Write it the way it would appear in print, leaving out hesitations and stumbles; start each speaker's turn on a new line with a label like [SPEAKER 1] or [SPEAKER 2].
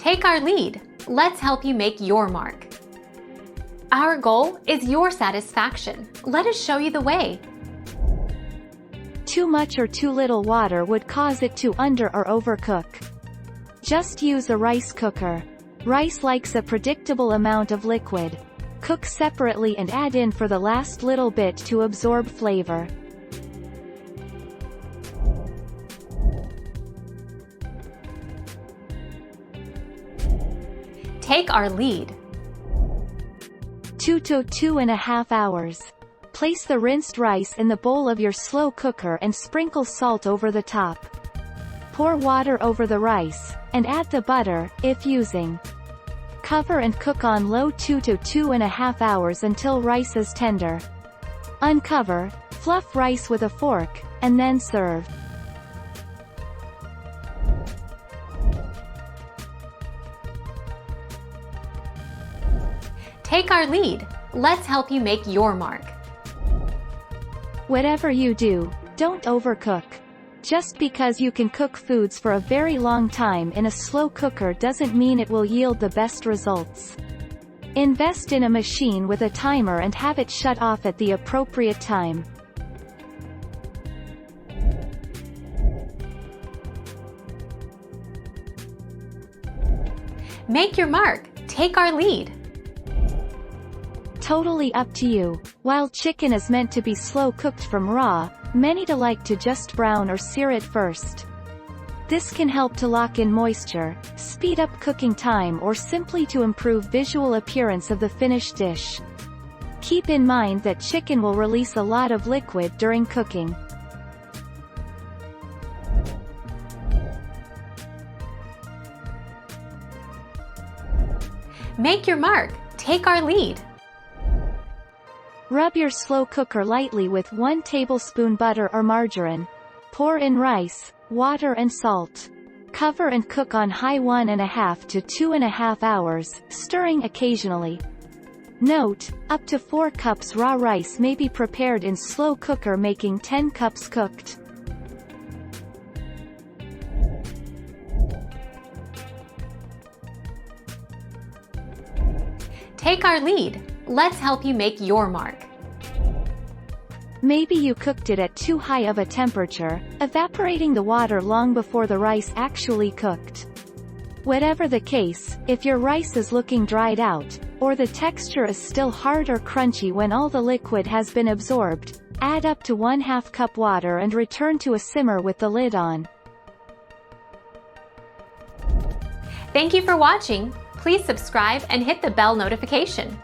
[SPEAKER 1] Take our lead. Let's help you make your mark. Our goal is your satisfaction. Let us show you the way.
[SPEAKER 2] Too much or too little water would cause it to under or overcook. Just use a rice cooker. Rice likes a predictable amount of liquid. Cook separately and add in for the last little bit to absorb flavor.
[SPEAKER 1] Take our lead.
[SPEAKER 2] 2 to 2.5 hours. Place the rinsed rice in the bowl of your slow cooker and sprinkle salt over the top. Pour water over the rice, and add the butter, if using. Cover and cook on low 2 to 2.5 hours until rice is tender. Uncover, fluff rice with a fork, and then serve.
[SPEAKER 1] Take our lead. Let's help you make your mark.
[SPEAKER 2] Whatever you do, don't overcook. Just because you can cook foods for a very long time in a slow cooker doesn't mean it will yield the best results. Invest in a machine with a timer and have it shut off at the appropriate time.
[SPEAKER 1] Make your mark. Take our lead.
[SPEAKER 2] Totally up to you. While chicken is meant to be slow cooked from raw, many like to just brown or sear it first. This can help to lock in moisture, speed up cooking time, or simply to improve visual appearance of the finished dish. Keep in mind that chicken will release a lot of liquid during cooking.
[SPEAKER 1] Make your mark. Take our lead.
[SPEAKER 2] Rub your slow cooker lightly with 1 tablespoon butter or margarine. Pour in rice, water and salt. Cover and cook on high 1.5 to 2.5 hours, stirring occasionally. Note, up to 4 cups raw rice may be prepared in slow cooker, making 10 cups cooked.
[SPEAKER 1] Take our lead. Let's help you make your mark.
[SPEAKER 2] Maybe you cooked it at too high of a temperature, evaporating the water long before the rice actually cooked. Whatever the case, if your rice is looking dried out, or the texture is still hard or crunchy when all the liquid has been absorbed, add up to 1/2 cup water and return to a simmer with the lid on.
[SPEAKER 1] Thank you for watching. Please subscribe and hit the bell notification.